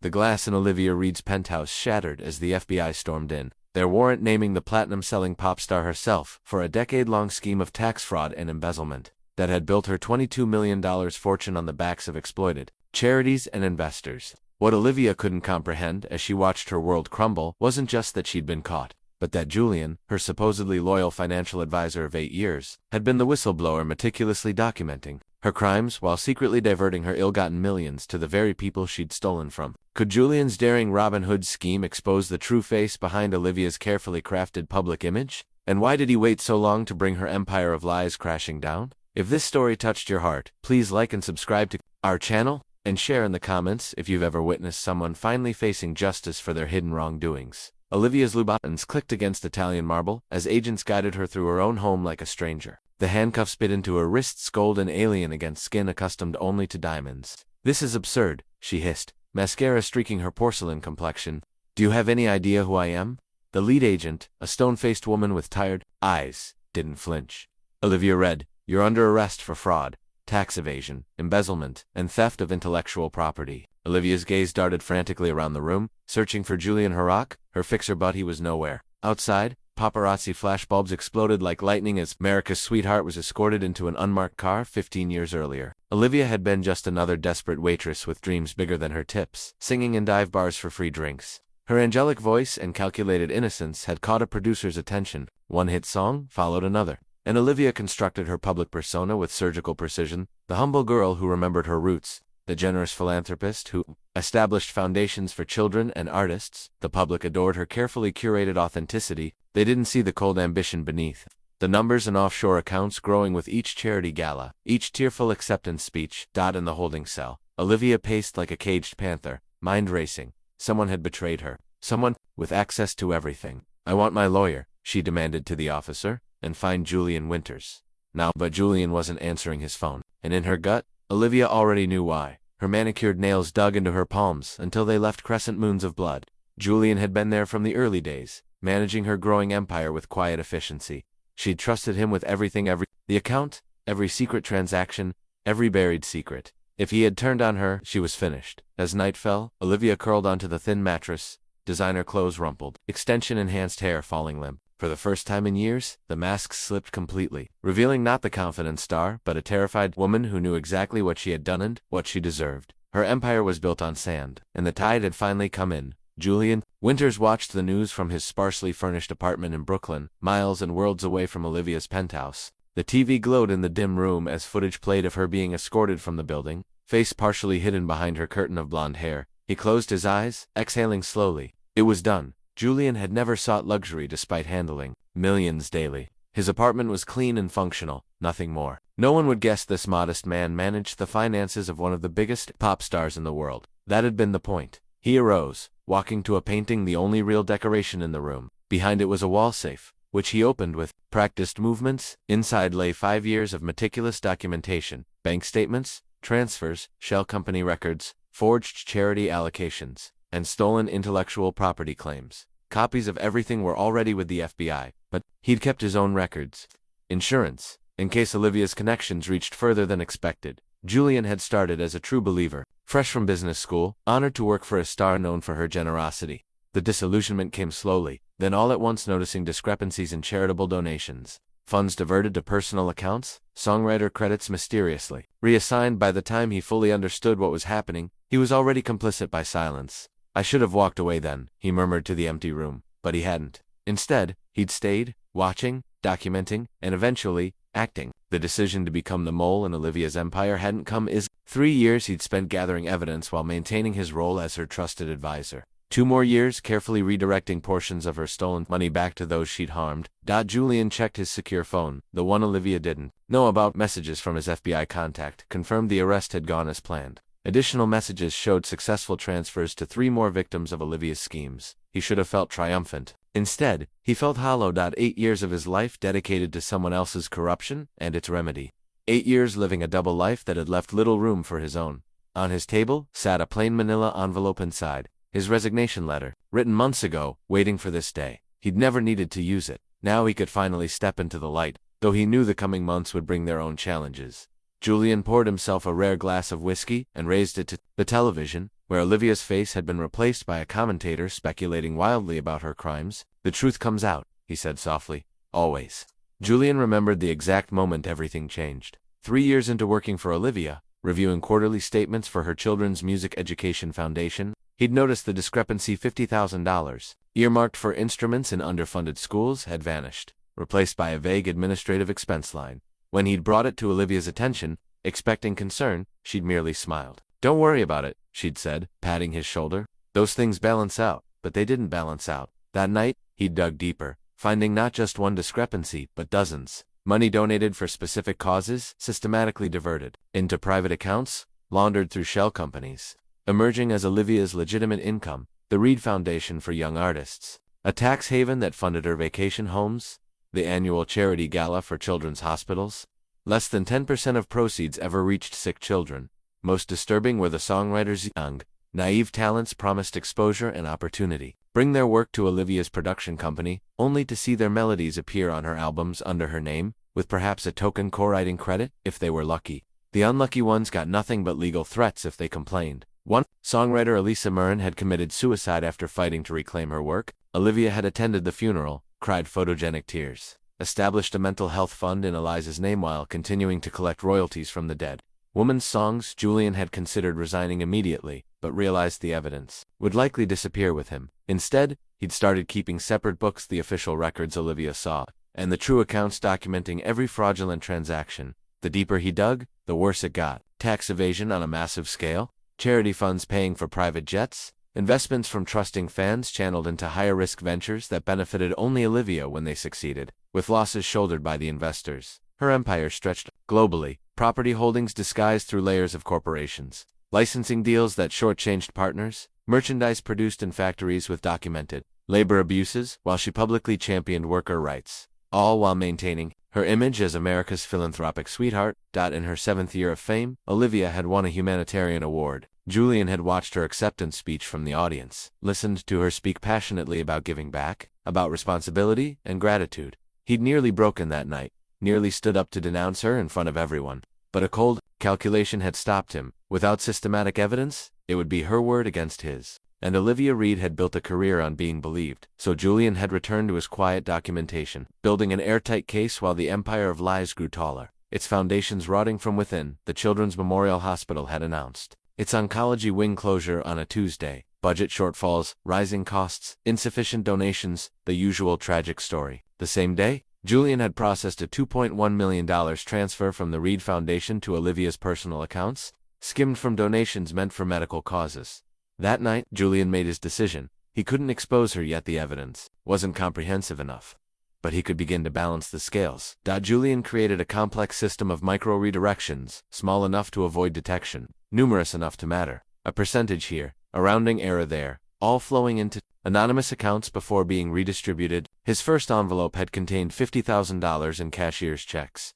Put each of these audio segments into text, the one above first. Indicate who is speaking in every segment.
Speaker 1: The glass in Olivia Reed's penthouse shattered as the FBI stormed in, their warrant naming the platinum-selling pop star herself for a decade-long scheme of tax fraud and embezzlement that had built her $22 million fortune on the backs of exploited charities and investors. What Olivia couldn't comprehend as she watched her world crumble wasn't just that she'd been caught, but that Julian, her supposedly loyal financial advisor of 8 years, had been the whistleblower meticulously documenting her crimes while secretly diverting her ill-gotten millions to the very people she'd stolen from. Could Julian's daring Robin Hood scheme expose the true face behind Olivia's carefully crafted public image? And why did he wait so long to bring her empire of lies crashing down? If this story touched your heart, please like and subscribe to our channel, and share in the comments if you've ever witnessed someone finally facing justice for their hidden wrongdoings. Olivia's buttons clicked against Italian marble as agents guided her through her own home like a stranger. The handcuffs bit into her wrists, cold and alien against skin accustomed only to diamonds. "This is absurd," she hissed, mascara streaking her porcelain complexion. "Do you have any idea who I am?" The lead agent, a stone-faced woman with tired eyes, didn't flinch. Olivia read, "You're under arrest for fraud, tax evasion, embezzlement, and theft of intellectual property." Olivia's gaze darted frantically around the room, searching for Julian Harrach, her fixer, but he was nowhere. Outside, paparazzi flashbulbs exploded like lightning as America's sweetheart was escorted into an unmarked car 15 years earlier. Olivia had been just another desperate waitress with dreams bigger than her tips, singing in dive bars for free drinks. Her angelic voice and calculated innocence had caught a producer's attention. One hit song followed another, and Olivia constructed her public persona with surgical precision, the humble girl who remembered her roots, the generous philanthropist who established foundations for children and artists. The public adored her carefully curated authenticity. They didn't see the cold ambition beneath. The numbers and offshore accounts growing with each charity gala, each tearful acceptance speech. In the holding cell, Olivia paced like a caged panther, mind racing. Someone had betrayed her. Someone with access to everything. "I want my lawyer," she demanded to the officer, "and find Julian Winters now." But Julian wasn't answering his phone, and in her gut, Olivia already knew why. Her manicured nails dug into her palms until they left crescent moons of blood. Julian had been there from the early days, managing her growing empire with quiet efficiency. She'd trusted him with everything, the account, every secret transaction, every buried secret. If he had turned on her, she was finished. As night fell, Olivia curled onto the thin mattress, designer clothes rumpled, extension-enhanced hair falling limp. For the first time in years, the mask slipped completely, revealing not the confident star, but a terrified woman who knew exactly what she had done and what she deserved. Her empire was built on sand, and the tide had finally come in. Julian Winters watched the news from his sparsely furnished apartment in Brooklyn, miles and worlds away from Olivia's penthouse. The TV glowed in the dim room as footage played of her being escorted from the building, face partially hidden behind her curtain of blonde hair. He closed his eyes, exhaling slowly. It was done. Julian had never sought luxury despite handling millions daily. His apartment was clean and functional, nothing more. No one would guess this modest man managed the finances of one of the biggest pop stars in the world. That had been the point. He arose, walking to a painting, the only real decoration in the room. Behind it was a wall safe, which he opened with practiced movements. Inside lay 5 years of meticulous documentation, bank statements, transfers, shell company records, forged charity allocations, and stolen intellectual property claims. Copies of everything were already with the FBI, but he'd kept his own records. Insurance, in case Olivia's connections reached further than expected. Julian had started as a true believer, fresh from business school, honored to work for a star known for her generosity. The disillusionment came slowly, then all at once, noticing discrepancies in charitable donations. Funds diverted to personal accounts, songwriter credits mysteriously reassigned. By the time he fully understood what was happening, he was already complicit by silence. "I should have walked away then," he murmured to the empty room, but he hadn't. Instead, he'd stayed, watching, documenting, and eventually, acting. The decision to become the mole in Olivia's empire hadn't come easily. 3 years he'd spent gathering evidence while maintaining his role as her trusted advisor. 2 more years carefully redirecting portions of her stolen money back to those she'd harmed. Julian checked his secure phone, the one Olivia didn't know about. Messages from his FBI contact confirmed the arrest had gone as planned. Additional messages showed successful transfers to 3 more victims of Olivia's schemes. He should have felt triumphant. Instead, he felt hollow. 8 years of his life dedicated to someone else's corruption and its remedy. 8 years living a double life that had left little room for his own. On his table sat a plain manila envelope inside, his resignation letter, written months ago, waiting for this day. He'd never needed to use it. Now he could finally step into the light, though he knew the coming months would bring their own challenges. Julian poured himself a rare glass of whiskey and raised it to the television, where Olivia's face had been replaced by a commentator speculating wildly about her crimes. "The truth comes out," he said softly. "Always." Julian remembered the exact moment everything changed. 3 years into working for Olivia, reviewing quarterly statements for her children's music education foundation, he'd noticed the discrepancy. $50,000, earmarked for instruments in underfunded schools, had vanished, replaced by a vague administrative expense line. When he'd brought it to Olivia's attention, expecting concern, she'd merely smiled. "Don't worry about it," she'd said, patting his shoulder. "Those things balance out." But they didn't balance out. That night, he'd dug deeper, finding not just one discrepancy, but dozens. Money donated for specific causes, systematically diverted into private accounts, laundered through shell companies. Emerging as Olivia's legitimate income, the Reed Foundation for Young Artists, a tax haven that funded her vacation homes, the annual charity gala for children's hospitals. Less than 10% of proceeds ever reached sick children. Most disturbing were the songwriters' young, naive talents promised exposure and opportunity. Bring their work to Olivia's production company, only to see their melodies appear on her albums under her name, with perhaps a token co-writing credit, if they were lucky. The unlucky ones got nothing but legal threats if they complained. One songwriter, Elisa Murren, had committed suicide after fighting to reclaim her work. Olivia had attended the funeral, cried photogenic tears, established a mental health fund in Eliza's name while continuing to collect royalties from the dead. Woman's songs. Julian had considered resigning immediately, but realized the evidence would likely disappear with him. Instead, he'd started keeping separate books, the official records Olivia saw, and the true accounts documenting every fraudulent transaction. The deeper he dug, the worse it got. Tax evasion on a massive scale, charity funds paying for private jets, investments from trusting fans channeled into higher-risk ventures that benefited only Olivia when they succeeded, with losses shouldered by the investors. Her empire stretched globally, property holdings disguised through layers of corporations, licensing deals that shortchanged partners, merchandise produced in factories with documented labor abuses, while she publicly championed worker rights, all while maintaining her image as America's philanthropic sweetheart. In her 7th year of fame, Olivia had won a humanitarian award. Julian had watched her acceptance speech from the audience, listened to her speak passionately about giving back, about responsibility and gratitude. He'd nearly broken that night, nearly stood up to denounce her in front of everyone. But a cold calculation had stopped him. Without systematic evidence, it would be her word against his. And Olivia Reed had built a career on being believed. So Julian had returned to his quiet documentation, building an airtight case while the empire of lies grew taller, its foundations rotting from within. The Children's Memorial Hospital had announced its oncology wing closure on a Tuesday. Budget shortfalls, rising costs, insufficient donations, the usual tragic story. The same day, Julian had processed a $2.1 million transfer from the Reed Foundation to Olivia's personal accounts, skimmed from donations meant for medical causes. That night, Julian made his decision. He couldn't expose her yet, the evidence wasn't comprehensive enough. But he could begin to balance the scales. Julian created a complex system of micro-redirections, small enough to avoid detection, numerous enough to matter. A percentage here, a rounding error there, all flowing into anonymous accounts before being redistributed. His first envelope had contained $50,000 in cashier's checks,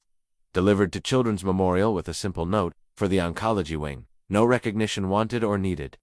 Speaker 1: delivered to Children's Memorial with a simple note, "For the oncology wing, no recognition wanted or needed."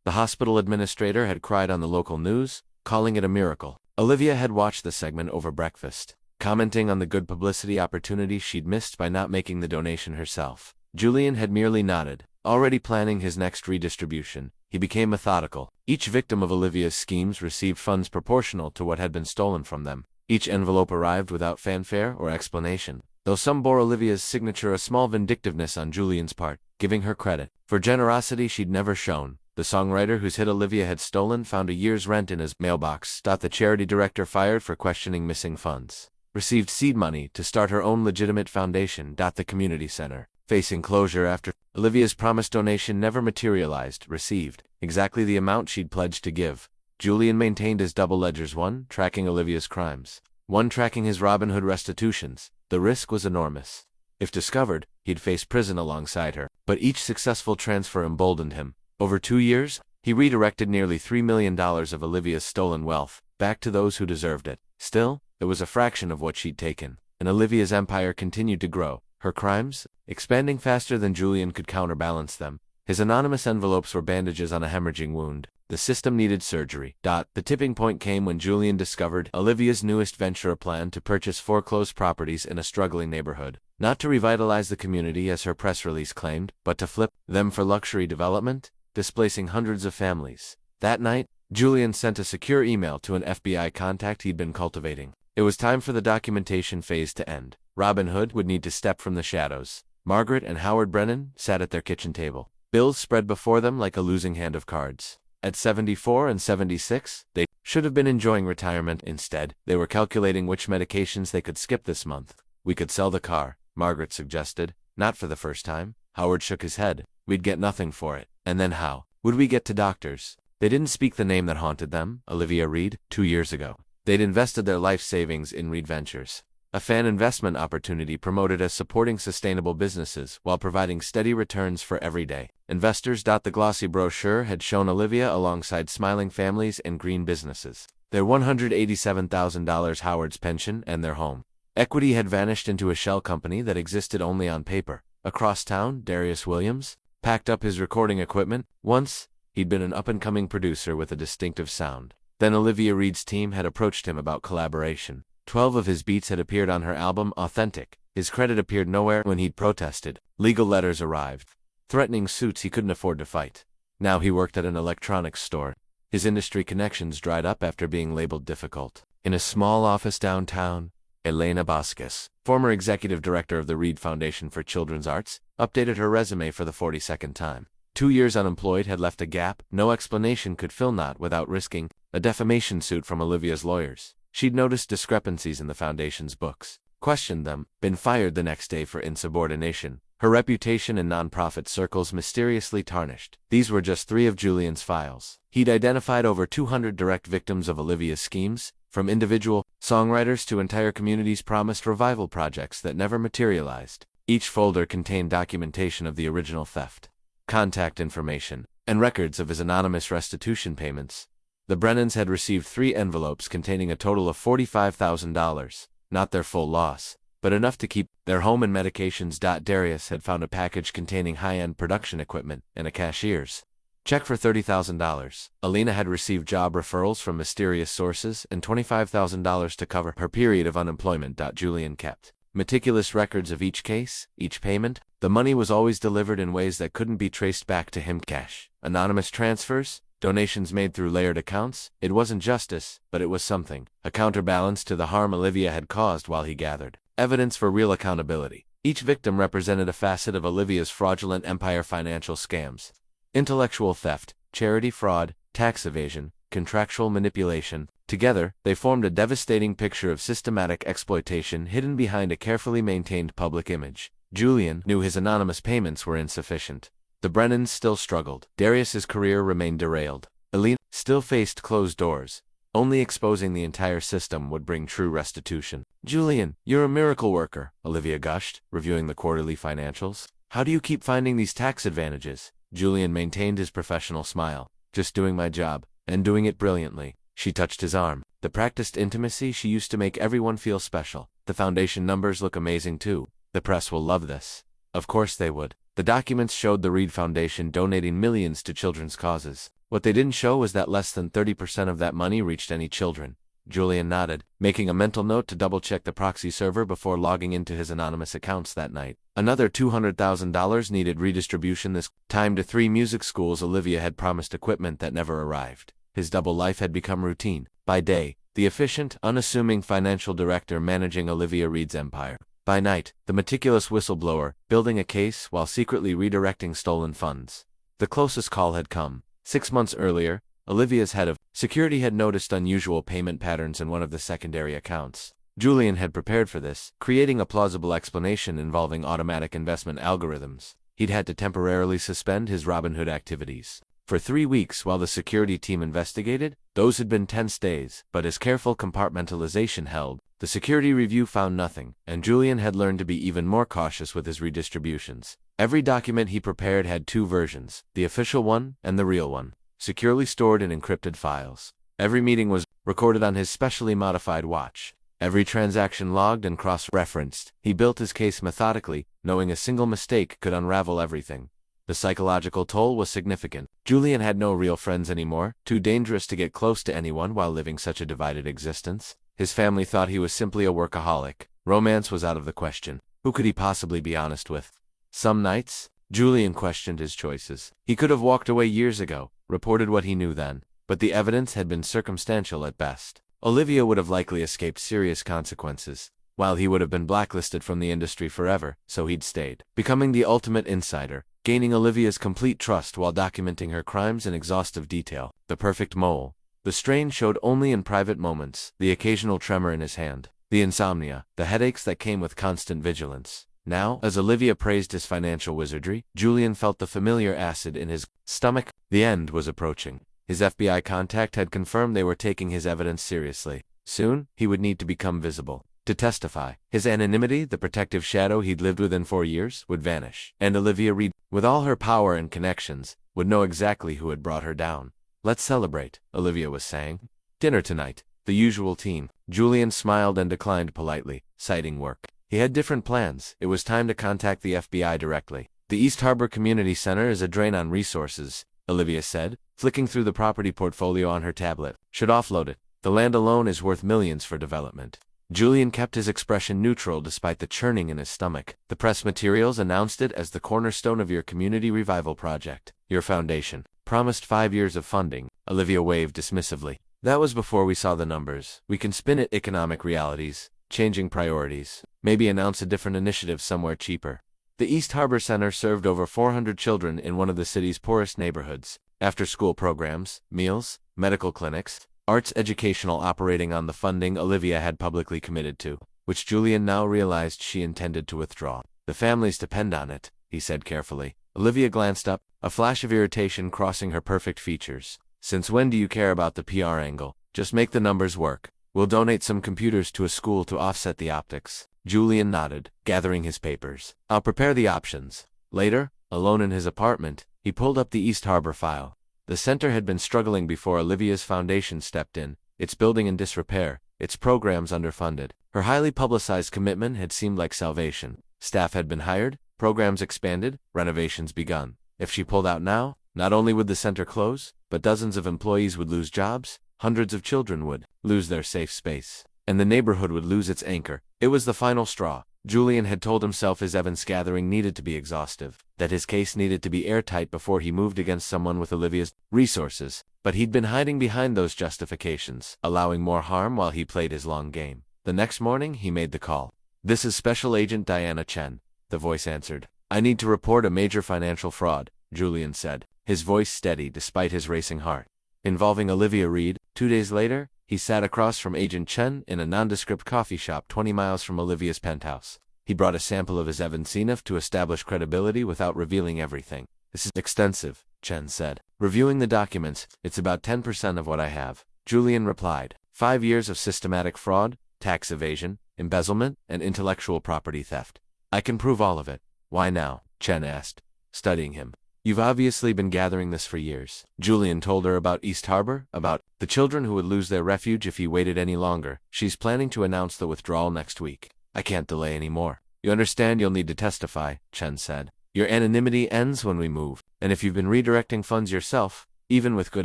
Speaker 1: The hospital administrator had cried on the local news, calling it a miracle. Olivia had watched the segment over breakfast, commenting on the good publicity opportunity she'd missed by not making the donation herself. Julian had merely nodded, already planning his next redistribution. He became methodical. Each victim of Olivia's schemes received funds proportional to what had been stolen from them. Each envelope arrived without fanfare or explanation, though some bore Olivia's signature, a small vindictiveness on Julian's part, giving her credit for generosity she'd never shown. The songwriter whose hit Olivia had stolen found a year's rent in his mailbox. The charity director fired for questioning missing funds received seed money to start her own legitimate foundation. The community center, facing closure after Olivia's promised donation never materialized, received exactly the amount she'd pledged to give. Julian maintained his double ledgers, one tracking Olivia's crimes, one tracking his Robin Hood restitutions. The risk was enormous. If discovered, he'd face prison alongside her, but each successful transfer emboldened him. Over 2 years, he redirected nearly $3 million of Olivia's stolen wealth back to those who deserved it. Still, it was a fraction of what she'd taken, and Olivia's empire continued to grow, her crimes expanding faster than Julian could counterbalance them. His anonymous envelopes were bandages on a hemorrhaging wound. The system needed surgery. The tipping point came when Julian discovered Olivia's newest venture, a plan to purchase foreclosed properties in a struggling neighborhood. Not to revitalize the community as her press release claimed, but to flip them for luxury development, displacing hundreds of families. That night, Julian sent a secure email to an FBI contact he'd been cultivating. It was time for the documentation phase to end. Robin Hood would need to step from the shadows. Margaret and Howard Brennan sat at their kitchen table, bills spread before them like a losing hand of cards. At 74 and 76, they should have been enjoying retirement. Instead, they were calculating which medications they could skip this month. We could sell the car, Margaret suggested. Not for the first time. Howard shook his head. We'd get nothing for it. And then how would we get to doctors? They didn't speak the name that haunted them, Olivia Reed, 2 years ago. They'd invested their life savings in Reed Ventures, a fan investment opportunity promoted as supporting sustainable businesses while providing steady returns for everyday investors. The glossy brochure had shown Olivia alongside smiling families and green businesses. Their $187,000 Howard's pension and their home equity had vanished into a shell company that existed only on paper. Across town, Darius Williams packed up his recording equipment. Once, he'd been an up-and-coming producer with a distinctive sound. Then Olivia Reed's team had approached him about collaboration. 12 of his beats had appeared on her album, Authentic. His credit appeared nowhere when he'd protested. Legal letters arrived, threatening suits he couldn't afford to fight. Now he worked at an electronics store. His industry connections dried up after being labeled difficult. In a small office downtown, Elena Vasquez, former executive director of the Reed Foundation for Children's Arts, updated her resume for the 42nd time. 2 years unemployed had left a gap no explanation could fill, not without risking a defamation suit from Olivia's lawyers. She'd noticed discrepancies in the foundation's books, questioned them, been fired the next day for insubordination. Her reputation in nonprofit circles mysteriously tarnished. These were just 3 of Julian's files. He'd identified over 200 direct victims of Olivia's schemes, from individual songwriters to entire communities promised revival projects that never materialized. Each folder contained documentation of the original theft, contact information, and records of his anonymous restitution payments. The Brennans had received 3 envelopes containing a total of $45,000, not their full loss, but enough to keep their home and medications. Darius had found a package containing high-end production equipment and a cashier's check for $30,000. Alina had received job referrals from mysterious sources and $25,000 to cover her period of unemployment. Julian kept meticulous records of each case, each payment. The money was always delivered in ways that couldn't be traced back to him. Cash, anonymous transfers, donations made through layered accounts. It wasn't justice, but it was something, a counterbalance to the harm Olivia had caused while he gathered evidence for real accountability. Each victim represented a facet of Olivia's fraudulent empire: financial scams, intellectual theft, charity fraud, tax evasion, contractual manipulation. Together, they formed a devastating picture of systematic exploitation hidden behind a carefully maintained public image. Julian knew his anonymous payments were insufficient. The Brennans still struggled. Darius's career remained derailed. Elena still faced closed doors. Only exposing the entire system would bring true restitution. "Julian, you're a miracle worker," Olivia gushed, reviewing the quarterly financials. "How do you keep finding these tax advantages?" Julian maintained his professional smile. "Just doing my job, and doing it brilliantly." She touched his arm. The practiced intimacy she used to make everyone feel special. "The foundation numbers look amazing too. The press will love this." Of course they would. The documents showed the Reed Foundation donating millions to children's causes. What they didn't show was that less than 30% of that money reached any children. Julian nodded, making a mental note to double-check the proxy server before logging into his anonymous accounts that night. Another $200,000 needed redistribution, this time to 3 music schools Olivia had promised equipment that never arrived. His double life had become routine. By day, the efficient, unassuming financial director managing Olivia Reed's empire. By night, the meticulous whistleblower, building a case while secretly redirecting stolen funds. The closest call had come. 6 months earlier, Olivia's head of security had noticed unusual payment patterns in one of the secondary accounts. Julian had prepared for this, creating a plausible explanation involving automatic investment algorithms. He'd had to temporarily suspend his Robinhood activities for 3 weeks while the security team investigated. Those had been tense days, but as careful compartmentalization held, the security review found nothing, and Julian had learned to be even more cautious with his redistributions. Every document he prepared had 2 versions, the official one and the real one, securely stored in encrypted files. Every meeting was recorded on his specially modified watch. Every transaction logged and cross-referenced. He built his case methodically, knowing a single mistake could unravel everything. The psychological toll was significant. Julian had no real friends anymore, too dangerous to get close to anyone while living such a divided existence. His family thought he was simply a workaholic. Romance was out of the question. Who could he possibly be honest with? Some nights, Julian questioned his choices. He could have walked away years ago, reported what he knew then, but the evidence had been circumstantial at best. Olivia would have likely escaped serious consequences, while he would have been blacklisted from the industry forever, so he'd stayed, becoming the ultimate insider, gaining Olivia's complete trust while documenting her crimes in exhaustive detail. The perfect mole. The strain showed only in private moments, the occasional tremor in his hand, the insomnia, the headaches that came with constant vigilance. Now, as Olivia praised his financial wizardry, Julian felt the familiar acid in his stomach. The end was approaching. His FBI contact had confirmed they were taking his evidence seriously. Soon, he would need to become visible, to testify. His anonymity, the protective shadow he'd lived within 4 years, would vanish. And Olivia Reed, with all her power and connections, would know exactly who had brought her down. "Let's celebrate," Olivia was saying. "Dinner tonight, the usual team." Julian smiled and declined politely, citing work. He had different plans. It was time to contact the FBI directly. "The East Harbor Community Center is a drain on resources," Olivia said, flicking through the property portfolio on her tablet. "Should offload it. The land alone is worth millions for development." Julian kept his expression neutral despite the churning in his stomach. "The press materials announced it as the cornerstone of your community revival project. Your foundation promised 5 years of funding." Olivia waved dismissively. "That was before we saw the numbers. We can spin it economic realities, changing priorities, maybe announce a different initiative somewhere cheaper." The East Harbor Center served over 400 children in one of the city's poorest neighborhoods. After-school programs, meals, medical clinics, arts educational operating on the funding Olivia had publicly committed to, which Julian now realized she intended to withdraw. "The families depend on it," he said carefully. Olivia glanced up, a flash of irritation crossing her perfect features. "Since when do you care about the PR angle? Just make the numbers work. We'll donate some computers to a school to offset the optics." Julian nodded, gathering his papers. "I'll prepare the options." Later, alone in his apartment, he pulled up the East Harbor file. The center had been struggling before Olivia's foundation stepped in, its building in disrepair, its programs underfunded. Her highly publicized commitment had seemed like salvation. Staff had been hired, programs expanded, renovations begun. If she pulled out now, not only would the center close, but dozens of employees would lose jobs, hundreds of children would lose their safe space, and the neighborhood would lose its anchor. It was the final straw. Julian had told himself his evidence gathering needed to be exhaustive, that his case needed to be airtight before he moved against someone with Olivia's resources, but he'd been hiding behind those justifications, allowing more harm while he played his long game. The next morning, he made the call. "This is Special Agent Diana Chen," the voice answered. "I need to report a major financial fraud," Julian said, his voice steady despite his racing heart. "Involving Olivia Reed." 2 days later, he sat across from Agent Chen in a nondescript coffee shop 20 miles from Olivia's penthouse. He brought a sample of his evidence enough to establish credibility without revealing everything. "This is extensive," Chen said. "Reviewing the documents, it's about 10% of what I have," Julian replied. 5 years of systematic fraud, tax evasion, embezzlement, and intellectual property theft. "I can prove all of it." "Why now?" Chen asked, studying him. "You've obviously been gathering this for years." Julian told her about East Harbor, about the children who would lose their refuge if he waited any longer. "She's planning to announce the withdrawal next week. I can't delay any more." "You understand you'll need to testify," Chen said. "Your anonymity ends when we move, and if you've been redirecting funds yourself, even with good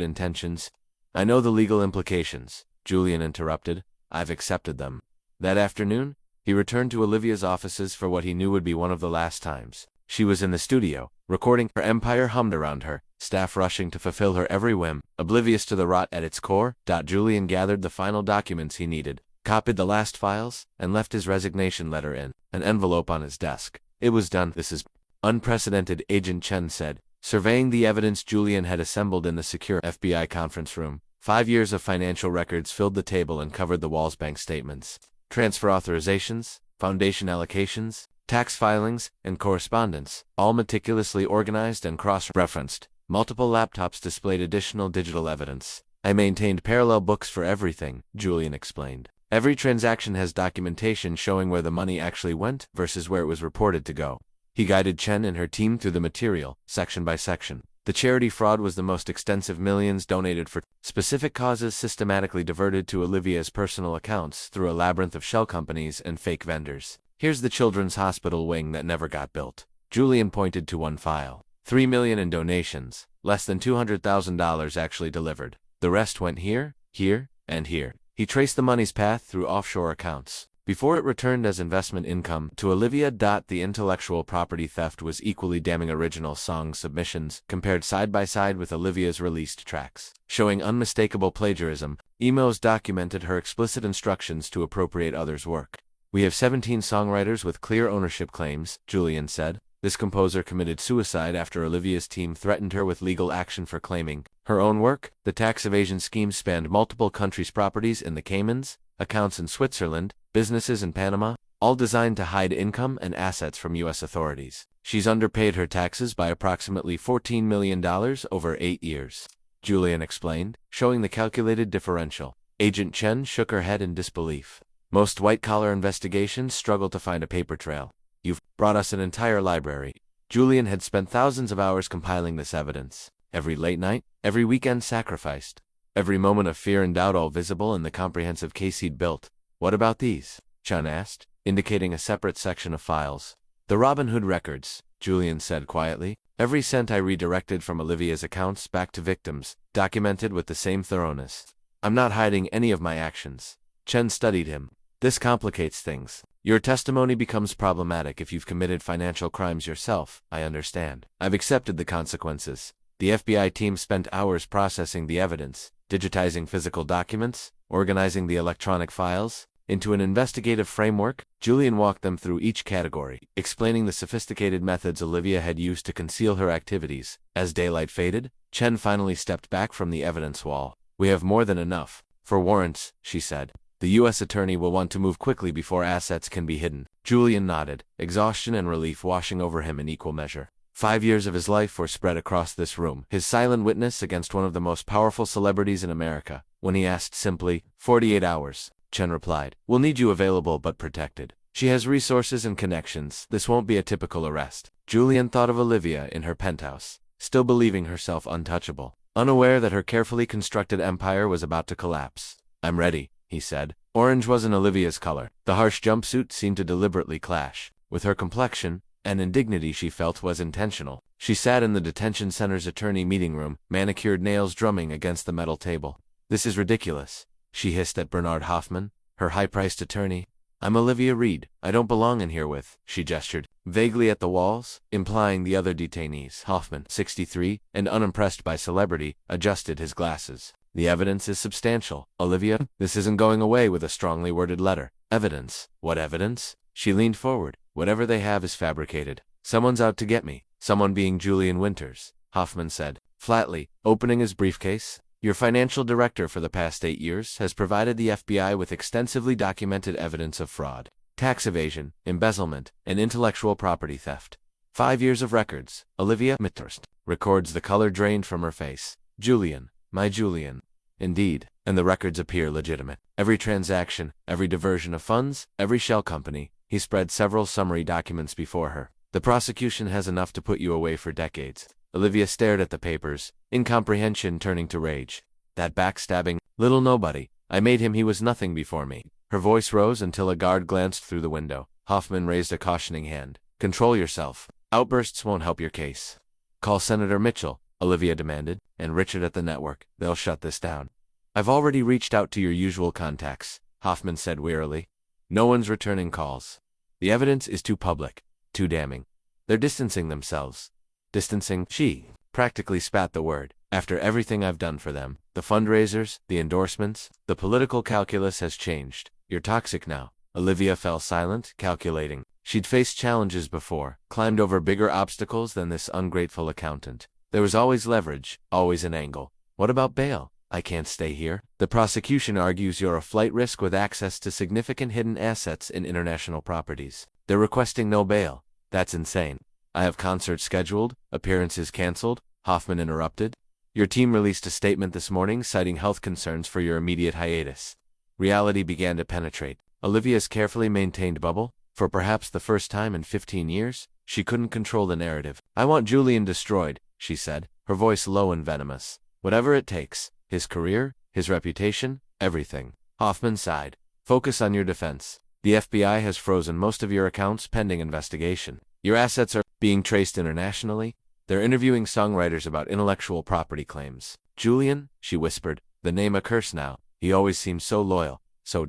Speaker 1: intentions—" "I know the legal implications," Julian interrupted. "I've accepted them." That afternoon, he returned to Olivia's offices for what he knew would be one of the last times. She was in the studio, recording. Her empire hummed around her, staff rushing to fulfill her every whim, oblivious to the rot at its core. Julian gathered the final documents he needed, copied the last files, and left his resignation letter in an envelope on his desk. It was done. "This is unprecedented," Agent Chen said, surveying the evidence Julian had assembled in the secure FBI conference room. 5 years of financial records filled the table and covered the walls. Bank statements, transfer authorizations, foundation allocations, tax filings, and correspondence, all meticulously organized and cross-referenced. Multiple laptops displayed additional digital evidence. "I maintained parallel books for everything," Julian explained. "Every transaction has documentation showing where the money actually went versus where it was reported to go." He guided Chen and her team through the material, section by section. The charity fraud was the most extensive. Millions donated for specific causes systematically diverted to Olivia's personal accounts through a labyrinth of shell companies and fake vendors. "Here's the children's hospital wing that never got built." Julian pointed to one file. $3 million in donations, less than $200,000 actually delivered. The rest went here, here, and here. He traced the money's path through offshore accounts. before it returned as investment income to Olivia. The intellectual property theft was equally damning. Original song submissions, compared side by side with Olivia's released tracks, showing unmistakable plagiarism. Emails documented her explicit instructions to appropriate others' work. We have 17 songwriters with clear ownership claims, Julian said. This composer committed suicide after Olivia's team threatened her with legal action for claiming her own work. The tax evasion scheme spanned multiple countries' properties in the Caymans, accounts in Switzerland, businesses in Panama, all designed to hide income and assets from U.S. authorities. She's underpaid her taxes by approximately $14 million over 8 years, Julian explained, showing the calculated differential. Agent Chen shook her head in disbelief. Most white-collar investigations struggle to find a paper trail. You've brought us an entire library. Julian had spent thousands of hours compiling this evidence. Every late night, every weekend sacrificed. Every moment of fear and doubt, all visible in the comprehensive case he'd built. What about these? Chen asked, indicating a separate section of files. The Robin Hood records, Julian said quietly. Every cent I redirected from Olivia's accounts back to victims, documented with the same thoroughness. I'm not hiding any of my actions. Chen studied him. This complicates things. Your testimony becomes problematic if you've committed financial crimes yourself, I understand. I've accepted the consequences. The FBI team spent hours processing the evidence, digitizing physical documents, organizing the electronic files into an investigative framework. Julian walked them through each category, explaining the sophisticated methods Olivia had used to conceal her activities. As daylight faded, Chen finally stepped back from the evidence wall. We have more than enough for warrants, she said. The U.S. attorney will want to move quickly before assets can be hidden. Julian nodded, exhaustion and relief washing over him in equal measure. 5 years of his life were spread across this room, his silent witness against one of the most powerful celebrities in America. When he asked simply, 48 hours, Chen replied, we'll need you available but protected. She has resources and connections. This won't be a typical arrest. Julian thought of Olivia in her penthouse, still believing herself untouchable, unaware that her carefully constructed empire was about to collapse. I'm ready, he said. Orange wasn't Olivia's color. The harsh jumpsuit seemed to deliberately clash with her complexion, and indignity she felt was intentional. She sat in the detention center's attorney meeting room, manicured nails drumming against the metal table. This is ridiculous, she hissed at Bernard Hoffman, her high-priced attorney. I'm Olivia Reed. I don't belong in here with, she gestured vaguely at the walls, implying the other detainees. Hoffman, 63, and unimpressed by celebrity, adjusted his glasses. The evidence is substantial, Olivia. This isn't going away with a strongly worded letter. Evidence? What evidence? She leaned forward. Whatever they have is fabricated. Someone's out to get me. Someone being Julian Winters, Hoffman said, flatly, opening his briefcase. Your financial director for the past 8 years has provided the FBI with extensively documented evidence of fraud, tax evasion, embezzlement, and intellectual property theft. 5 years of records. Olivia Mitterst records. The color drained from her face. Julian. My Julian. Indeed, and the records appear legitimate. Every transaction, every diversion of funds, every shell company. He spread several summary documents before her. The prosecution has enough to put you away for decades. Olivia stared at the papers, incomprehension turning to rage. That backstabbing little nobody. I made him. He was nothing before me. Her voice rose until a guard glanced through the window. Hoffman raised a cautioning hand. Control yourself. Outbursts won't help your case. Call Senator Mitchell, Olivia demanded, and Richard at the network. They'll shut this down. I've already reached out to your usual contacts, Hoffman said wearily. No one's returning calls. The evidence is too public, too damning. They're distancing themselves. Distancing? She practically spat the word. After everything I've done for them, the fundraisers, the endorsements, the political calculus has changed. You're toxic now. Olivia fell silent, calculating. She'd faced challenges before, climbed over bigger obstacles than this ungrateful accountant. There was always leverage, always an angle. What about bail? I can't stay here. The prosecution argues you're a flight risk with access to significant hidden assets in international properties. They're requesting no bail. That's insane. I have concerts scheduled, appearances canceled, Hoffman interrupted. Your team released a statement this morning citing health concerns for your immediate hiatus. Reality began to penetrate. Olivia's carefully maintained bubble, for perhaps the first time in 15 years, she couldn't control the narrative. I want Julian destroyed, she said, her voice low and venomous. Whatever it takes. His career, his reputation, everything. Hoffman sighed. Focus on your defense. The FBI has frozen most of your accounts pending investigation. Your assets are being traced internationally. They're interviewing songwriters about intellectual property claims. Julian, she whispered, the name a curse now. He always seemed so loyal, so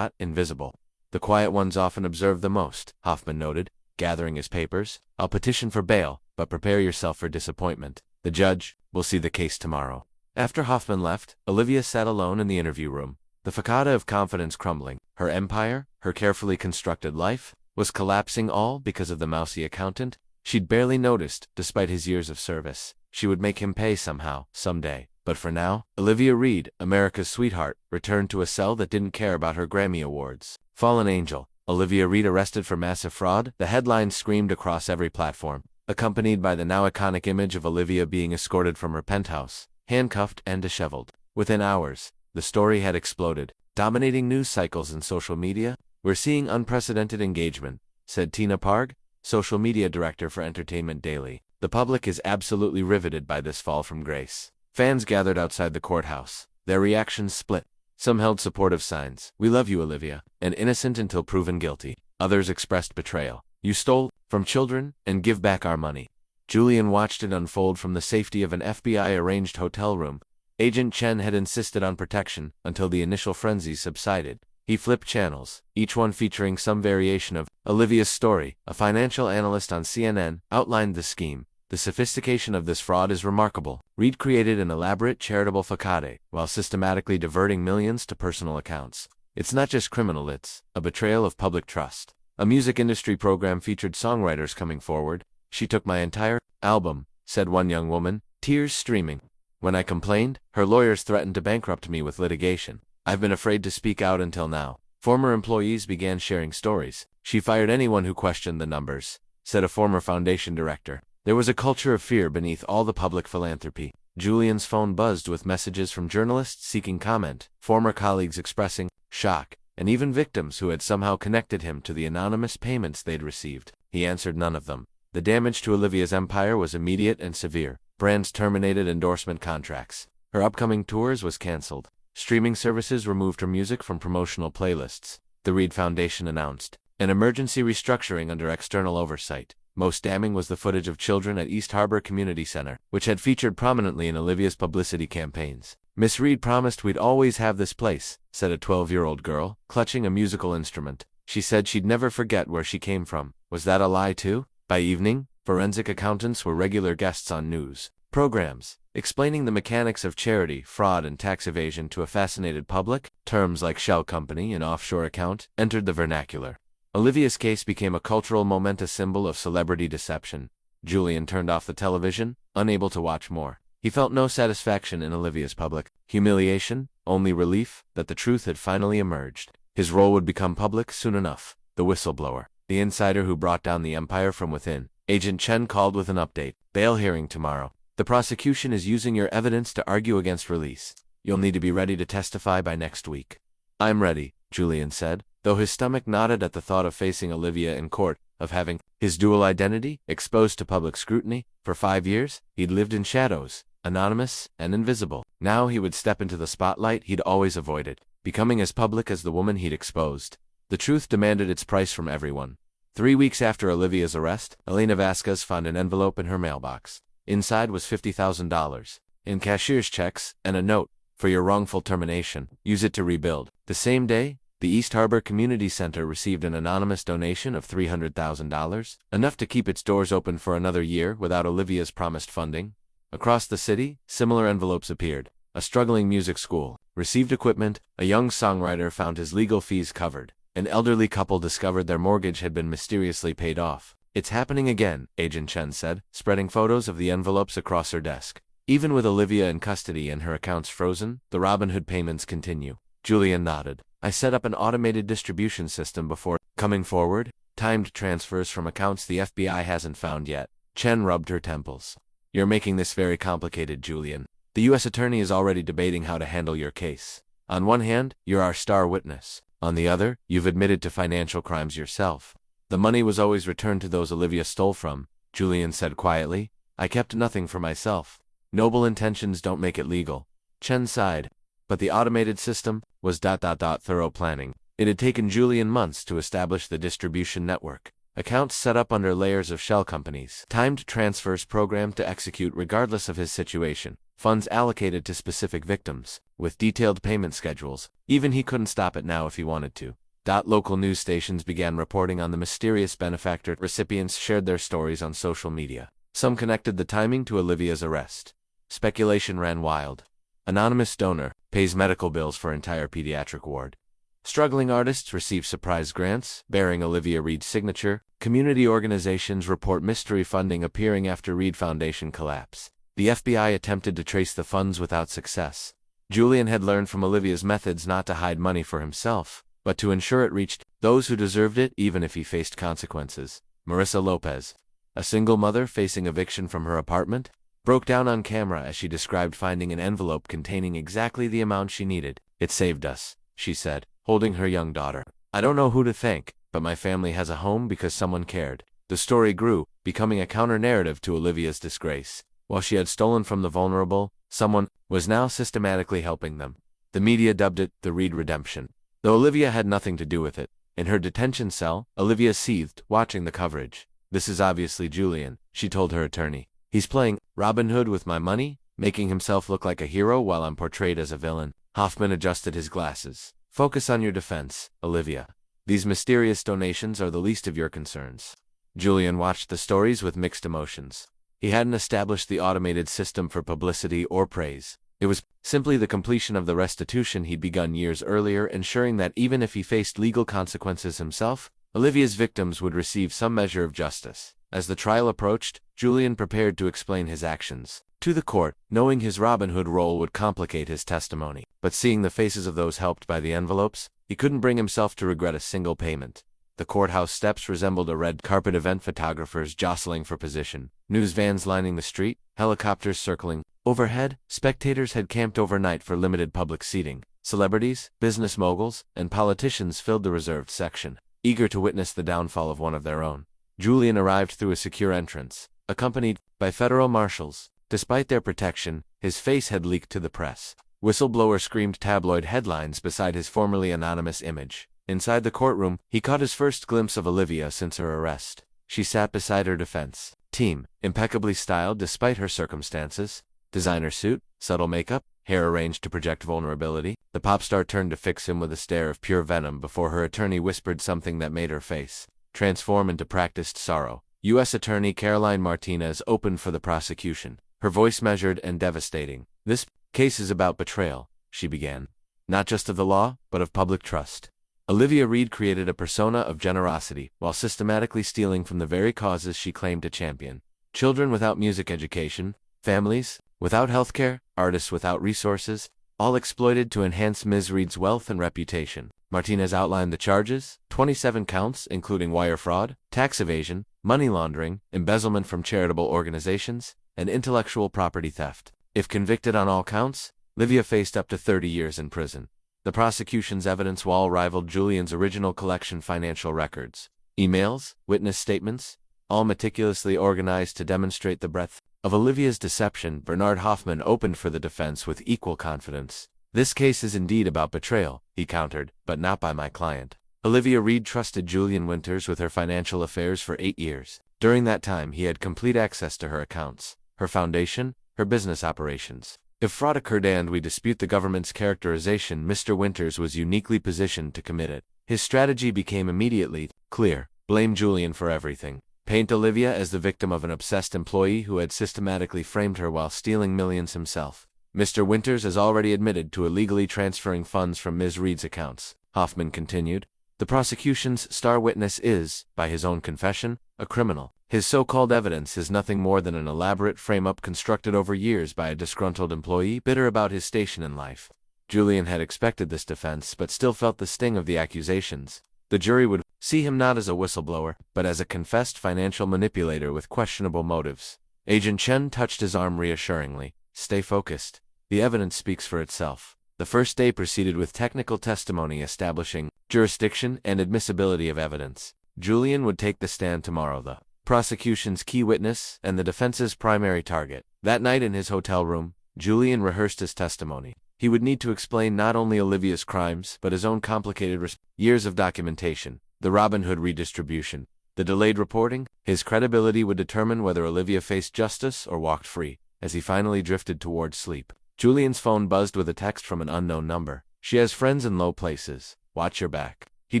Speaker 1: invisible. The quiet ones often observe the most, Hoffman noted, gathering his papers. I'll petition for bail, but prepare yourself for disappointment. The judge will see the case tomorrow. After Hoffman left, Olivia sat alone in the interview room, the facade of confidence crumbling. Her empire, her carefully constructed life, was collapsing all because of the mousy accountant. She'd barely noticed, despite his years of service. She would make him pay somehow, someday. But for now, Olivia Reed, America's sweetheart, returned to a cell that didn't care about her Grammy Awards. Fallen angel, Olivia Reed arrested for massive fraud. The headlines screamed across every platform, accompanied by the now iconic image of Olivia being escorted from her penthouse, handcuffed and disheveled. Within hours, the story had exploded, dominating news cycles and social media. We're seeing unprecedented engagement, said Tina Parg, social media director for Entertainment Daily. The public is absolutely riveted by this fall from grace. Fans gathered outside the courthouse. Their reactions split. Some held supportive signs. We love you, Olivia, and innocent until proven guilty. Others expressed betrayal. You stole from children, and give back our money. Julian watched it unfold from the safety of an FBI-arranged hotel room. Agent Chen had insisted on protection until the initial frenzy subsided. He flipped channels, each one featuring some variation of Olivia's story. A financial analyst on CNN outlined the scheme. The sophistication of this fraud is remarkable. Reed created an elaborate charitable facade while systematically diverting millions to personal accounts. It's not just criminal, it's a betrayal of public trust. A music industry program featured songwriters coming forward. She took my entire album, said one young woman, tears streaming. When I complained, her lawyers threatened to bankrupt me with litigation. I've been afraid to speak out until now. Former employees began sharing stories. She fired anyone who questioned the numbers, said a former foundation director. There was a culture of fear beneath all the public philanthropy. Julian's phone buzzed with messages from journalists seeking comment, former colleagues expressing shock, and even victims who had somehow connected him to the anonymous payments they'd received. He answered none of them. The damage to Olivia's empire was immediate and severe. Brands terminated endorsement contracts. Her upcoming tours was canceled. Streaming services removed her music from promotional playlists. The Reed Foundation announced an emergency restructuring under external oversight. Most damning was the footage of children at East Harbor Community Center, which had featured prominently in Olivia's publicity campaigns. Miss Reed promised we'd always have this place, said a 12-year-old girl, clutching a musical instrument. She said she'd never forget where she came from. Was that a lie too? By evening, forensic accountants were regular guests on news programs, explaining the mechanics of charity, fraud, and tax evasion to a fascinated public. Terms like shell company and offshore account entered the vernacular. Olivia's case became a cultural momentous symbol of celebrity deception. Julian turned off the television, unable to watch more. He felt no satisfaction in Olivia's public humiliation, only relief that the truth had finally emerged. His role would become public soon enough. The whistleblower, the insider who brought down the empire from within. Agent Chen called with an update. Bail hearing tomorrow. The prosecution is using your evidence to argue against release. You'll need to be ready to testify by next week. I'm ready, Julian said, though his stomach knotted at the thought of facing Olivia in court, of having his dual identity exposed to public scrutiny. For 5 years, he'd lived in shadows, anonymous and invisible. Now he would step into the spotlight he'd always avoided, becoming as public as the woman he'd exposed. The truth demanded its price from everyone. 3 weeks after Olivia's arrest, Elena Vasquez found an envelope in her mailbox. Inside was $50,000 in cashier's checks and a note, for your wrongful termination. Use it to rebuild. The same day, the East Harbor Community Center received an anonymous donation of $300,000, enough to keep its doors open for another year without Olivia's promised funding. Across the city, similar envelopes appeared. A struggling music school received equipment, a young songwriter found his legal fees covered, an elderly couple discovered their mortgage had been mysteriously paid off. It's happening again, Agent Chen said, spreading photos of the envelopes across her desk. Even with Olivia in custody and her accounts frozen, the Robin Hood payments continue. Julian nodded. I set up an automated distribution system before coming forward, timed transfers from accounts the FBI hasn't found yet. Chen rubbed her temples. You're making this very complicated, Julian. The U.S. attorney is already debating how to handle your case. On one hand, you're our star witness. On the other, you've admitted to financial crimes yourself. The money was always returned to those Olivia stole from, Julian said quietly. I kept nothing for myself. Noble intentions don't make it legal. Chen sighed. But the automated system was ... thorough planning. It had taken Julian months to establish the distribution network. Accounts set up under layers of shell companies. Timed transfers programmed to execute regardless of his situation. Funds allocated to specific victims, with detailed payment schedules. Even he couldn't stop it now if he wanted to. Local news stations began reporting on the mysterious benefactor. Recipients shared their stories on social media. Some connected the timing to Olivia's arrest. Speculation ran wild. Anonymous donor pays medical bills for entire pediatric ward. Struggling artists receive surprise grants bearing Olivia Reed's signature. Community organizations report mystery funding appearing after Reed Foundation collapse. The FBI attempted to trace the funds without success. Julian had learned from Olivia's methods not to hide money for himself, but to ensure it reached those who deserved it even if he faced consequences. Marissa Lopez, a single mother facing eviction from her apartment, broke down on camera as she described finding an envelope containing exactly the amount she needed. "It saved us," she said, holding her young daughter. "I don't know who to thank, but my family has a home because someone cared." The story grew, becoming a counter-narrative to Olivia's disgrace. While she had stolen from the vulnerable, someone was now systematically helping them. The media dubbed it the Reed redemption. Though Olivia had nothing to do with it, in her detention cell, Olivia seethed, watching the coverage. "This is obviously Julian," she told her attorney. "He's playing Robin Hood with my money, making himself look like a hero while I'm portrayed as a villain." Hoffman adjusted his glasses. "Focus on your defense, Olivia. These mysterious donations are the least of your concerns." Julian watched the stories with mixed emotions. He hadn't established the automated system for publicity or praise. It was simply the completion of the restitution he'd begun years earlier, ensuring that even if he faced legal consequences himself, Olivia's victims would receive some measure of justice. As the trial approached, Julian prepared to explain his actions to the court, knowing his Robin Hood role would complicate his testimony. But seeing the faces of those helped by the envelopes, he couldn't bring himself to regret a single payment. The courthouse steps resembled a red carpet event, photographers jostling for position, news vans lining the street, helicopters circling overhead. Spectators had camped overnight for limited public seating. Celebrities, business moguls, and politicians filled the reserved section, eager to witness the downfall of one of their own. Julian arrived through a secure entrance, accompanied by federal marshals. Despite their protection, his face had leaked to the press. Whistleblower screamed tabloid headlines beside his formerly anonymous image. Inside the courtroom, he caught his first glimpse of Olivia since her arrest. She sat beside her defense team, impeccably styled despite her circumstances. Designer suit, subtle makeup, hair arranged to project vulnerability. The pop star turned to fix him with a stare of pure venom before her attorney whispered something that made her face transform into practiced sorrow. U.S. Attorney Caroline Martinez opened for the prosecution, her voice measured and devastating. "This case is about betrayal," she began. "Not just of the law, but of public trust. Olivia Reed created a persona of generosity while systematically stealing from the very causes she claimed to champion. Children without music education, families without healthcare, artists without resources, all exploited to enhance Ms. Reed's wealth and reputation." Martinez outlined the charges, 27 counts including wire fraud, tax evasion, money laundering, embezzlement from charitable organizations, and intellectual property theft. If convicted on all counts, Olivia faced up to 30 years in prison. The prosecution's evidence wall rivaled Julian's original collection financial records. Emails, witness statements, all meticulously organized to demonstrate the breadth of Olivia's deception. Bernard Hoffman opened for the defense with equal confidence. "This case is indeed about betrayal," he countered, "but not by my client." Olivia Reed trusted Julian Winters with her financial affairs for 8 years. During that time, he had complete access to her accounts, her foundation, her business operations. If fraud occurred and we dispute the government's characterization, Mr. Winters was uniquely positioned to commit it. His strategy became immediately clear: blame Julian for everything. Paint Olivia as the victim of an obsessed employee who had systematically framed her while stealing millions himself. "Mr. Winters has already admitted to illegally transferring funds from Ms. Reed's accounts," Hoffman continued. "The prosecution's star witness is, by his own confession, a criminal. His so-called evidence is nothing more than an elaborate frame-up constructed over years by a disgruntled employee bitter about his station in life." Julian had expected this defense but still felt the sting of the accusations. The jury would see him not as a whistleblower, but as a confessed financial manipulator with questionable motives. Agent Chen touched his arm reassuringly. "Stay focused. The evidence speaks for itself." The first day proceeded with technical testimony establishing jurisdiction and admissibility of evidence. Julian would take the stand tomorrow, the prosecution's key witness and the defense's primary target. That night in his hotel room, Julian rehearsed his testimony. He would need to explain not only Olivia's crimes but his own complicated years of documentation, the Robin Hood redistribution, the delayed reporting. His credibility would determine whether Olivia faced justice or walked free. As he finally drifted towards sleep, Julian's phone buzzed with a text from an unknown number. "She has friends in low places. Watch your back." He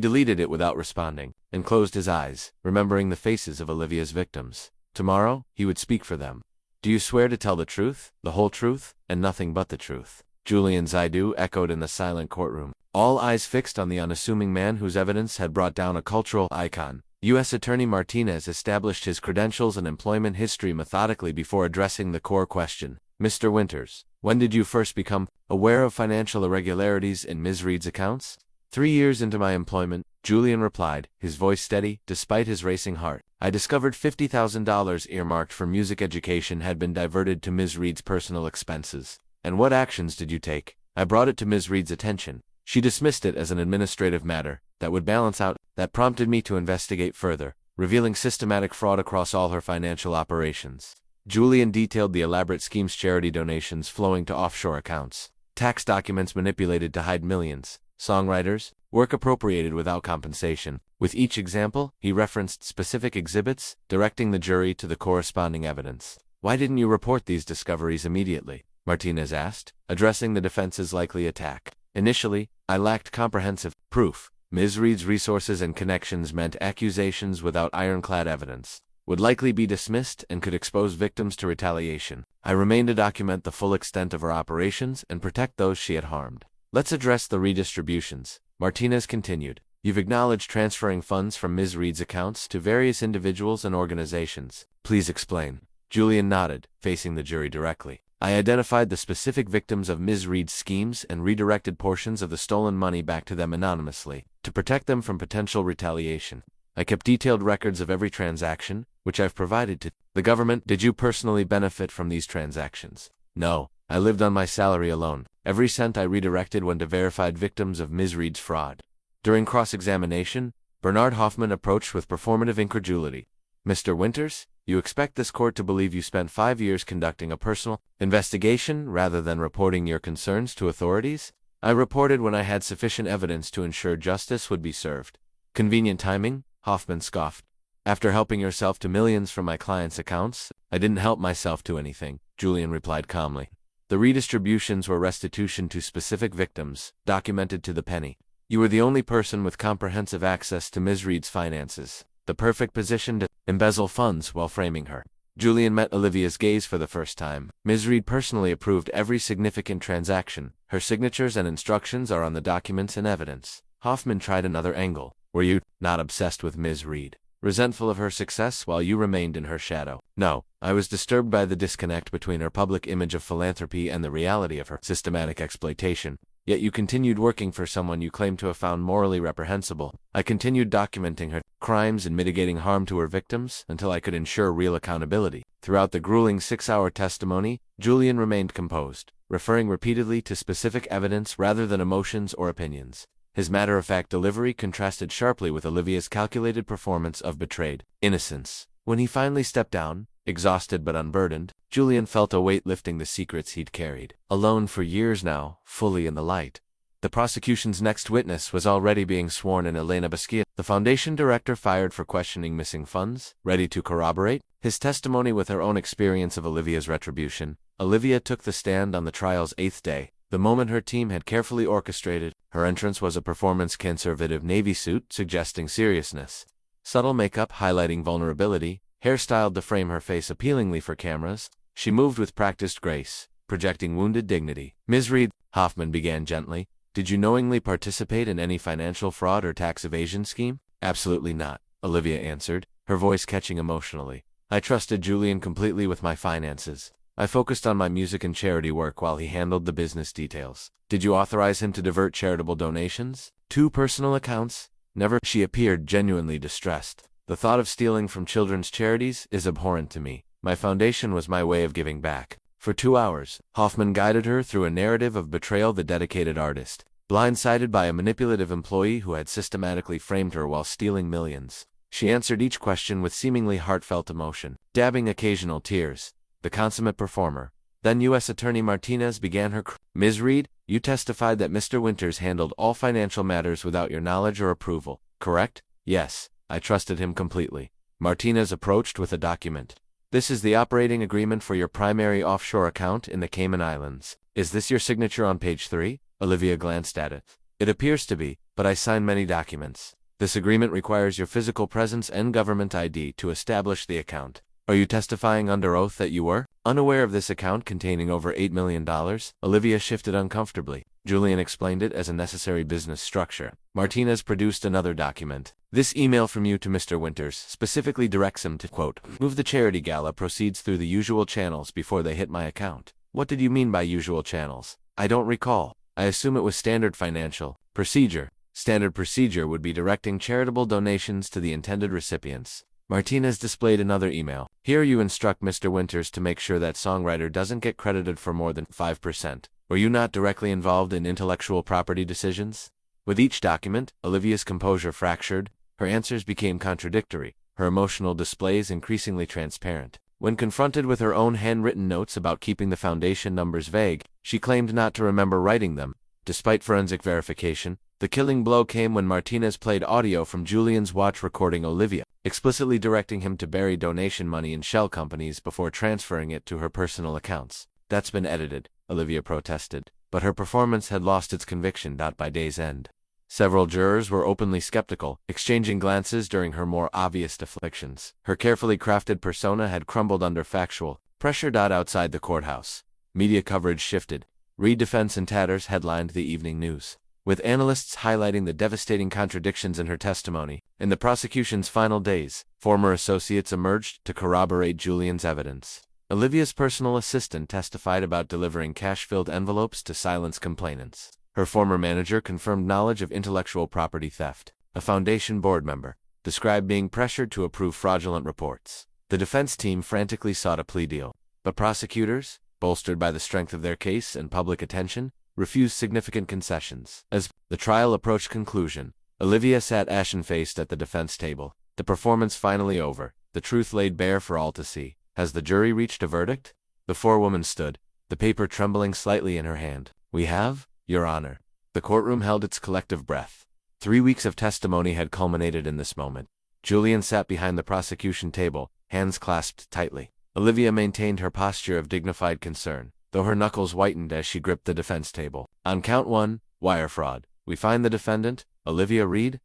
Speaker 1: deleted it without responding, and closed his eyes, remembering the faces of Olivia's victims. Tomorrow, he would speak for them. Do you swear to tell the truth, the whole truth, and nothing but the truth? Julian's "I do" echoed in the silent courtroom, all eyes fixed on the unassuming man whose evidence had brought down a cultural icon. U.S. Attorney Martinez established his credentials and employment history methodically before addressing the core question. Mr. Winters, when did you first become aware of financial irregularities in Ms. Reed's accounts? 3 years into my employment, Julian replied, his voice steady, despite his racing heart. I discovered $50,000 earmarked for music education had been diverted to Ms. Reed's personal expenses. And what actions did you take? I brought it to Ms. Reed's attention. She dismissed it as an administrative matter that would balance out. That prompted me to investigate further, revealing systematic fraud across all her financial operations. Julian detailed the elaborate schemes: charity donations flowing to offshore accounts, tax documents manipulated to hide millions, songwriters, work appropriated without compensation. With each example, he referenced specific exhibits, directing the jury to the corresponding evidence. Why didn't you report these discoveries immediately? Martinez asked, addressing the defense's likely attack. Initially, I lacked comprehensive proof. Ms. Reed's resources and connections meant accusations without ironclad evidence would likely be dismissed and could expose victims to retaliation. I remained to document the full extent of her operations and protect those she had harmed. Let's address the redistributions, Martinez continued. You've acknowledged transferring funds from Ms. Reed's accounts to various individuals and organizations. Please explain. Julian nodded, facing the jury directly. I identified the specific victims of Ms. Reed's schemes and redirected portions of the stolen money back to them anonymously, to protect them from potential retaliation. I kept detailed records of every transaction, which I've provided to the government. Did you personally benefit from these transactions? No, I lived on my salary alone. Every cent I redirected went to verified victims of Ms. Reed's fraud. During cross-examination, Bernard Hoffman approached with performative incredulity. Mr. Winters, you expect this court to believe you spent 5 years conducting a personal investigation rather than reporting your concerns to authorities? I reported when I had sufficient evidence to ensure justice would be served. Convenient timing, Hoffman scoffed. After helping yourself to millions from my clients' accounts, I didn't help myself to anything, Julian replied calmly. The redistributions were restitution to specific victims, documented to the penny. You were the only person with comprehensive access to Ms. Reed's finances, the perfect position to embezzle funds while framing her. Julian met Olivia's gaze for the first time. Ms. Reed personally approved every significant transaction. Her signatures and instructions are on the documents and evidence. Hoffman tried another angle. Were you not obsessed with Ms. Reed, resentful of her success while you remained in her shadow? No, I was disturbed by the disconnect between her public image of philanthropy and the reality of her systematic exploitation. Yet you continued working for someone you claimed to have found morally reprehensible. I continued documenting her crimes and mitigating harm to her victims until I could ensure real accountability. Throughout the grueling 6-hour testimony, Julian remained composed, referring repeatedly to specific evidence rather than emotions or opinions. His matter-of-fact delivery contrasted sharply with Olivia's calculated performance of betrayed innocence. When he finally stepped down, exhausted but unburdened, Julian felt a weight lifting the secrets he'd carried. Alone for years now, fully in the light. The prosecution's next witness was already being sworn in. Elena Basquiat, the foundation director fired for questioning missing funds, ready to corroborate his testimony with her own experience of Olivia's retribution. Olivia took the stand on the trial's 8th day. The moment her team had carefully orchestrated, her entrance was a performance-conservative navy suit suggesting seriousness. Subtle makeup highlighting vulnerability, hairstyled to frame her face appealingly for cameras, she moved with practiced grace, projecting wounded dignity. Ms. Reed, Hoffman began gently, did you knowingly participate in any financial fraud or tax evasion scheme? Absolutely not, Olivia answered, her voice catching emotionally. I trusted Julian completely with my finances. I focused on my music and charity work while he handled the business details. Did you authorize him to divert charitable donations? 2 personal accounts? Never. She appeared genuinely distressed. The thought of stealing from children's charities is abhorrent to me. My foundation was my way of giving back. For 2 hours, Hoffman guided her through a narrative of betrayal. The dedicated artist, blindsided by a manipulative employee who had systematically framed her while stealing millions. She answered each question with seemingly heartfelt emotion, dabbing occasional tears. The consummate performer. Then U.S. Attorney Martinez began her Ms. Reed, you testified that Mr. Winters handled all financial matters without your knowledge or approval, correct? Yes, I trusted him completely. Martinez approached with a document. This is the operating agreement for your primary offshore account in the Cayman Islands. Is this your signature on page 3? Olivia glanced at it. It appears to be. but I sign many documents. This agreement requires your physical presence and government ID to establish the account. Are you testifying under oath that you were unaware of this account containing over $8 million? Olivia shifted uncomfortably. Julian explained it as a necessary business structure. Martinez produced another document. This email from you to Mr. Winters specifically directs him to, quote, move the charity gala proceeds through the usual channels before they hit my account. What did you mean by usual channels? I don't recall. I assume it was standard financial procedure. Standard procedure would be directing charitable donations to the intended recipients. Martinez displayed another email. Here you instruct Mr. Winters to make sure that songwriter doesn't get credited for more than 5%. Were you not directly involved in intellectual property decisions? With each document, Olivia's composure fractured, her answers became contradictory, her emotional displays increasingly transparent. When confronted with her own handwritten notes about keeping the foundation numbers vague, she claimed not to remember writing them. Despite forensic verification, the killing blow came when Martinez played audio from Julian's watch recording Olivia, explicitly directing him to bury donation money in shell companies before transferring it to her personal accounts. That's been edited, Olivia protested, but her performance had lost its conviction. By day's end, several jurors were openly skeptical, exchanging glances during her more obvious deflections. Her carefully crafted persona had crumbled under factual pressure. Outside the courthouse, media coverage shifted. Reed defense in tatters headlined the evening news, with analysts highlighting the devastating contradictions in her testimony. In the prosecution's final days, former associates emerged to corroborate Julian's evidence. Olivia's personal assistant testified about delivering cash-filled envelopes to silence complainants. Her former manager confirmed knowledge of intellectual property theft. A foundation board member described being pressured to approve fraudulent reports. The defense team frantically sought a plea deal, but prosecutors, bolstered by the strength of their case and public attention, refused significant concessions. As the trial approached conclusion, Olivia sat ashen-faced at the defense table. The performance finally over, the truth laid bare for all to see. Has the jury reached a verdict? The forewoman stood, the paper trembling slightly in her hand. We have, Your Honor. The courtroom held its collective breath. 3 weeks of testimony had culminated in this moment. Julian sat behind the prosecution table, hands clasped tightly. Olivia maintained her posture of dignified concern, though her knuckles whitened as she gripped the defense table. On count 1, wire fraud, we find the defendant, Olivia Reed,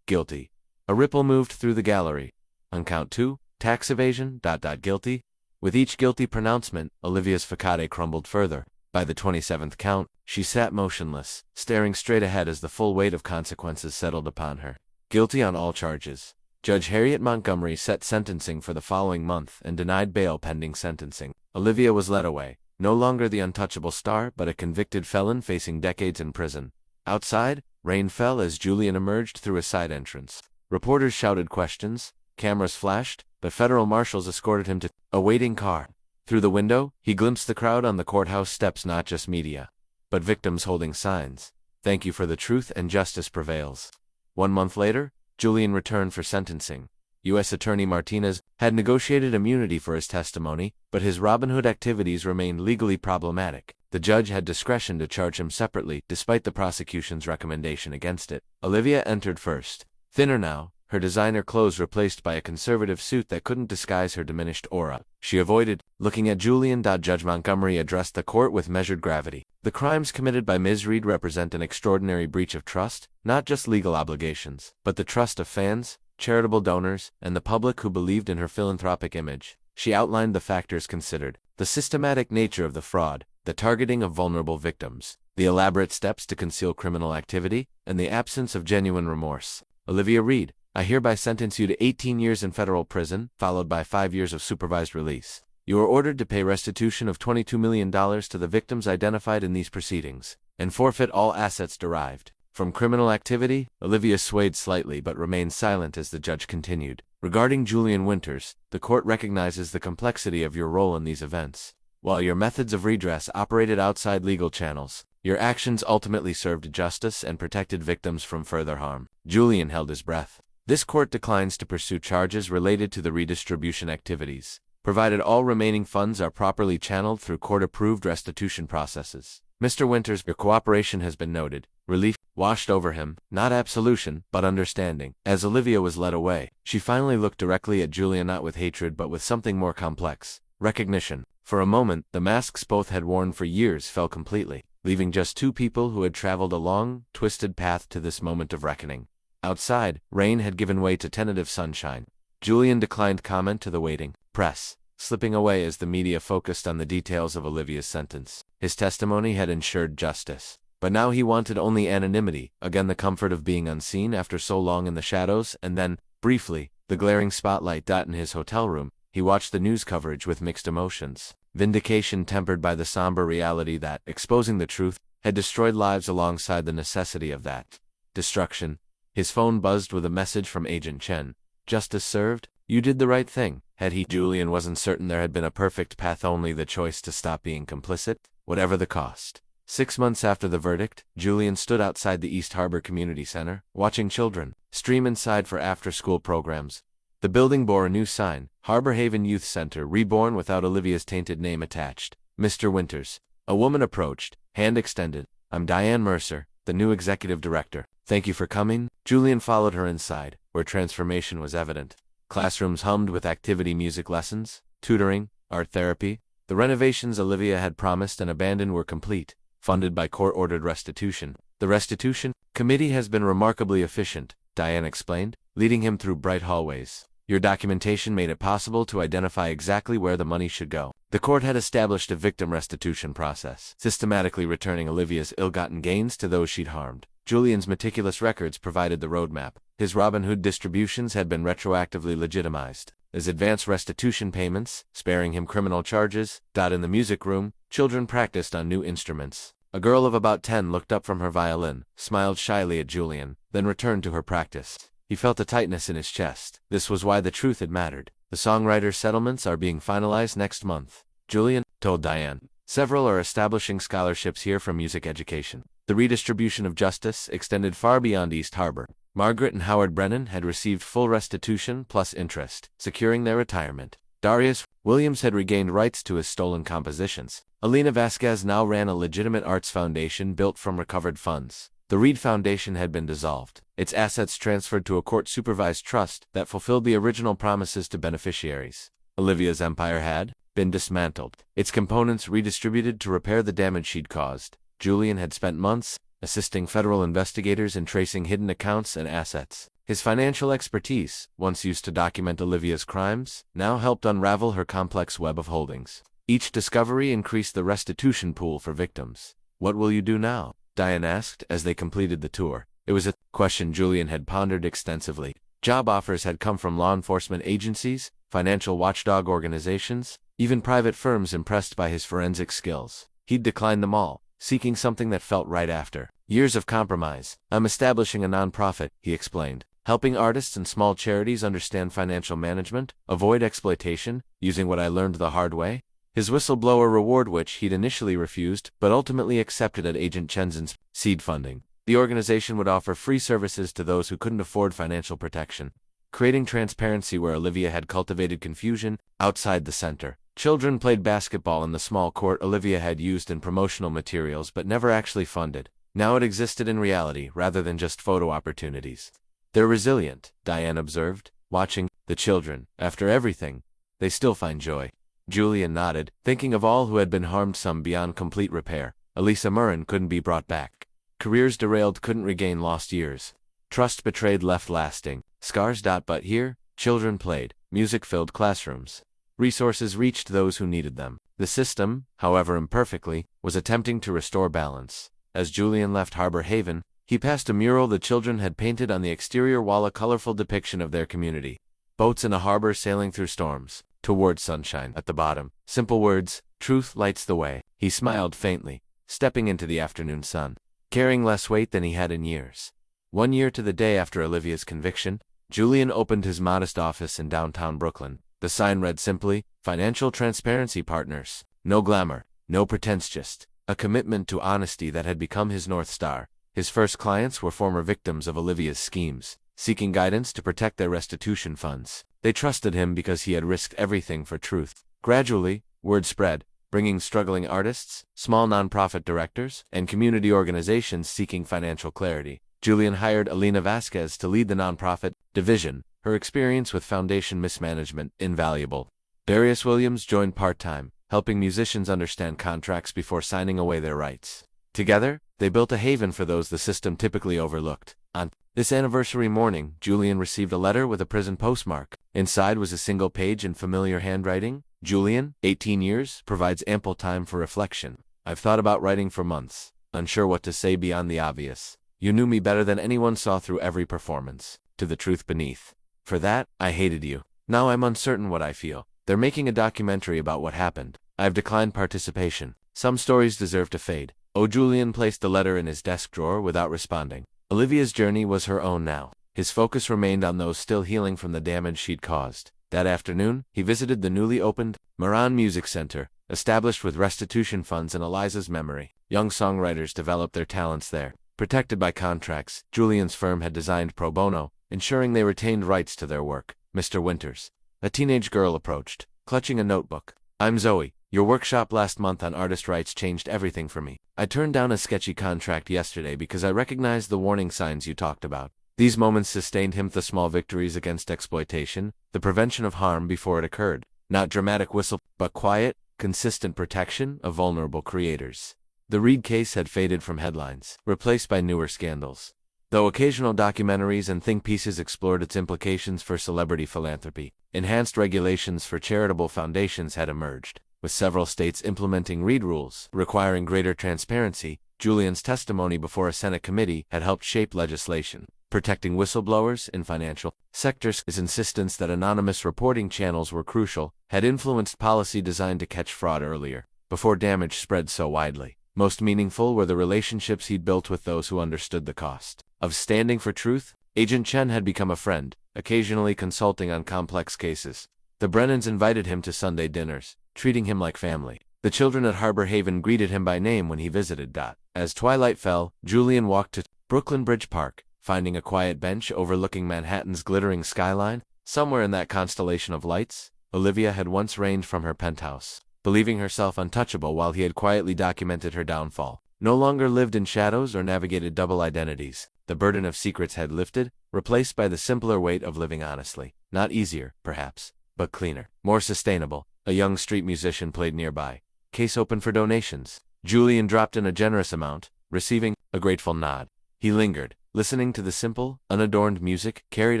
Speaker 1: guilty. A ripple moved through the gallery. On count 2, tax evasion, guilty. With each guilty pronouncement, Olivia's facade crumbled further. By the 27th count, she sat motionless, staring straight ahead as the full weight of consequences settled upon her. Guilty on all charges. Judge Harriet Montgomery set sentencing for the following month and denied bail pending sentencing. Olivia was led away, no longer the untouchable star but a convicted felon facing decades in prison. Outside, rain fell as Julian emerged through a side entrance. Reporters shouted questions, cameras flashed, but federal marshals escorted him to a waiting car. Through the window, he glimpsed the crowd on the courthouse steps, not just media, but victims holding signs. Thank you for the truth and justice prevails. 1 month later, Julian returned for sentencing. U.S. Attorney Martinez had negotiated immunity for his testimony, but his Robin Hood activities remained legally problematic. The judge had discretion to charge him separately, despite the prosecution's recommendation against it. Olivia entered first. Thinner now, her designer clothes replaced by a conservative suit that couldn't disguise her diminished aura. She avoided looking at Julian. Judge Montgomery addressed the court with measured gravity. The crimes committed by Ms. Reed represent an extraordinary breach of trust, not just legal obligations, but the trust of fans, charitable donors, and the public who believed in her philanthropic image. She outlined the factors considered: the systematic nature of the fraud, the targeting of vulnerable victims, the elaborate steps to conceal criminal activity, and the absence of genuine remorse. Olivia Reed, I hereby sentence you to 18 years in federal prison, followed by 5 years of supervised release. You are ordered to pay restitution of $22 million to the victims identified in these proceedings, and forfeit all assets derived from criminal activity. Olivia swayed slightly but remained silent as the judge continued. Regarding Julian Winters, the court recognizes the complexity of your role in these events. While your methods of redress operated outside legal channels, your actions ultimately served justice and protected victims from further harm. Julian held his breath. This court declines to pursue charges related to the redistribution activities, provided all remaining funds are properly channeled through court-approved restitution processes. Mr. Winters, your cooperation has been noted. Relief washed over him, not absolution, but understanding. As Olivia was led away, she finally looked directly at Julian, not with hatred but with something more complex: recognition. For a moment, the masks both had worn for years fell completely. leaving just two people who had traveled a long, twisted path to this moment of reckoning. Outside, rain had given way to tentative sunshine. Julian declined comment to the waiting press, slipping away as the media focused on the details of Olivia's sentence. His testimony had ensured justice. But now he wanted only anonymity, again the comfort of being unseen after so long in the shadows, and then, briefly, the glaring spotlight. In his hotel room, he watched the news coverage with mixed emotions. Vindication tempered by the somber reality that, exposing the truth, had destroyed lives alongside the necessity of that destruction. His phone buzzed with a message from Agent Chen. Justice served? You did the right thing. Had he? Julian wasn't certain there had been a perfect path, only the choice to stop being complicit, whatever the cost. 6 months after the verdict, Julian stood outside the East Harbor Community Center, watching children stream inside for after-school programs. The building bore a new sign, Harbor Haven Youth Center, reborn without Olivia's tainted name attached. Mr. Winters. A woman approached, hand extended. I'm Diane Mercer, the new executive director. Thank you for coming. Julian followed her inside, where transformation was evident. Classrooms hummed with activity music lessons, tutoring, art therapy. The renovations Olivia had promised and abandoned were complete, funded by court-ordered restitution. The restitution committee has been remarkably efficient, Diane explained, leading him through bright hallways. Your documentation made it possible to identify exactly where the money should go. The court had established a victim restitution process, systematically returning Olivia's ill-gotten gains to those she'd harmed. Julian's meticulous records provided the roadmap. His Robin Hood distributions had been retroactively legitimized as advance restitution payments, sparing him criminal charges. In the music room, children practiced on new instruments. A girl of about 10 looked up from her violin, smiled shyly at Julian, then returned to her practice. He felt a tightness in his chest. This was why the truth had mattered. The songwriters' settlements are being finalized next month, Julian told Diane. Several are establishing scholarships here for music education. The redistribution of justice extended far beyond East Harbor. Margaret and Howard Brennan had received full restitution plus interest, securing their retirement. Darius Williams had regained rights to his stolen compositions. Alina Vasquez now ran a legitimate arts foundation built from recovered funds. The Reed Foundation had been dissolved, its assets transferred to a court-supervised trust that fulfilled the original promises to beneficiaries. Olivia's empire had been dismantled, its components redistributed to repair the damage she'd caused. Julian had spent months assisting federal investigators in tracing hidden accounts and assets. His financial expertise, once used to document Olivia's crimes, now helped unravel her complex web of holdings. Each discovery increased the restitution pool for victims. What will you do now? Diane asked as they completed the tour. It was a question Julian had pondered extensively. Job offers had come from law enforcement agencies, financial watchdog organizations, even private firms impressed by his forensic skills. He'd declined them all, seeking something that felt right after years of compromise. I'm establishing a nonprofit, he explained, helping artists and small charities understand financial management, avoid exploitation, using what I learned the hard way. His whistleblower reward, which he'd initially refused, but ultimately accepted at Agent Chen's seed funding. The organization would offer free services to those who couldn't afford financial protection, creating transparency where Olivia had cultivated confusion. Outside the center, children played basketball in the small court Olivia had used in promotional materials but never actually funded. Now it existed in reality rather than just photo opportunities. They're resilient, Diane observed, watching the children. After everything, they still find joy. Julian nodded, thinking of all who had been harmed, some beyond complete repair. Elisa Murrin couldn't be brought back. Careers derailed couldn't regain lost years. Trust betrayed left lasting scars. But here, children played, music filled classrooms. Resources reached those who needed them. The system, however imperfectly, was attempting to restore balance. As Julian left Harbor Haven, he passed a mural the children had painted on the exterior wall, a colorful depiction of their community. Boats in a harbor sailing through storms, toward sunshine. At the bottom, simple words, truth lights the way. He smiled faintly, stepping into the afternoon sun, carrying less weight than he had in years. 1 year to the day after Olivia's conviction, Julian opened his modest office in downtown Brooklyn. The sign read simply, Financial Transparency Partners. No glamour, no pretense, just a commitment to honesty that had become his North Star. His first clients were former victims of Olivia's schemes, seeking guidance to protect their restitution funds. They trusted him because he had risked everything for truth. Gradually, word spread, bringing struggling artists, small nonprofit directors, and community organizations seeking financial clarity. Julian hired Alina Vasquez to lead the nonprofit division, her experience with foundation mismanagement invaluable. Darius Williams joined part-time, helping musicians understand contracts before signing away their rights. Together, they built a haven for those the system typically overlooked. On this anniversary morning, Julian received a letter with a prison postmark. Inside was a single page in familiar handwriting. Julian, 18 years, provides ample time for reflection. I've thought about writing for months, unsure what to say beyond the obvious. You knew me better than anyone saw through every performance. To the truth beneath. For that, I hated you. Now I'm uncertain what I feel. They're making a documentary about what happened. I've declined participation. Some stories deserve to fade. Julian placed the letter in his desk drawer without responding. Olivia's journey was her own now. His focus remained on those still healing from the damage she'd caused. That afternoon, he visited the newly opened Moran Music Center, established with restitution funds in Eliza's memory. Young songwriters developed their talents there. Protected by contracts, Julian's firm had designed pro bono, ensuring they retained rights to their work. Mr. Winters. A teenage girl approached, clutching a notebook. I'm Zoe. Your workshop last month on artist rights changed everything for me. I turned down a sketchy contract yesterday because I recognized the warning signs you talked about. These moments sustained him the small victories against exploitation, the prevention of harm before it occurred. Not dramatic whistle, but quiet, consistent protection of vulnerable creators. The Reed case had faded from headlines, replaced by newer scandals. Though occasional documentaries and think pieces explored its implications for celebrity philanthropy, enhanced regulations for charitable foundations had emerged. With several states implementing Reed rules requiring greater transparency, Julian's testimony before a Senate committee had helped shape legislation, protecting whistleblowers in financial sectors. His insistence that anonymous reporting channels were crucial had influenced policy designed to catch fraud earlier, before damage spread so widely. Most meaningful were the relationships he'd built with those who understood the cost of standing for truth. Agent Chen had become a friend, occasionally consulting on complex cases. The Brennans invited him to Sunday dinners, treating him like family. The children at Harbor Haven greeted him by name when he visited. As twilight fell, Julian walked to Brooklyn Bridge Park, finding a quiet bench overlooking Manhattan's glittering skyline. Somewhere in that constellation of lights, Olivia had once reigned from her penthouse, believing herself untouchable while he had quietly documented her downfall. No longer lived in shadows or navigated double identities. The burden of secrets had lifted, replaced by the simpler weight of living honestly. Not easier, perhaps, but cleaner, more sustainable. A young street musician played nearby. Case open for donations. Julian dropped in a generous amount, receiving a grateful nod. He lingered, listening to the simple, unadorned music carried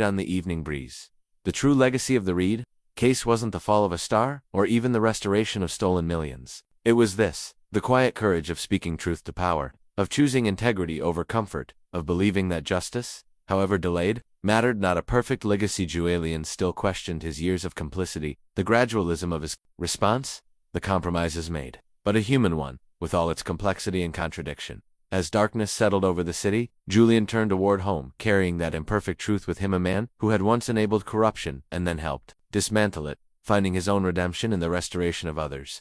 Speaker 1: on the evening breeze. The true legacy of the Reed case wasn't the fall of a star, or even the restoration of stolen millions. It was this, the quiet courage of speaking truth to power, of choosing integrity over comfort, of believing that justice, however delayed, mattered. Not a perfect legacy. Julian still questioned his years of complicity, the gradualism of his response, the compromises made, but a human one, with all its complexity and contradiction. As darkness settled over the city, Julian turned toward home, carrying that imperfect truth with him, a man who had once enabled corruption and then helped dismantle it, finding his own redemption in the restoration of others.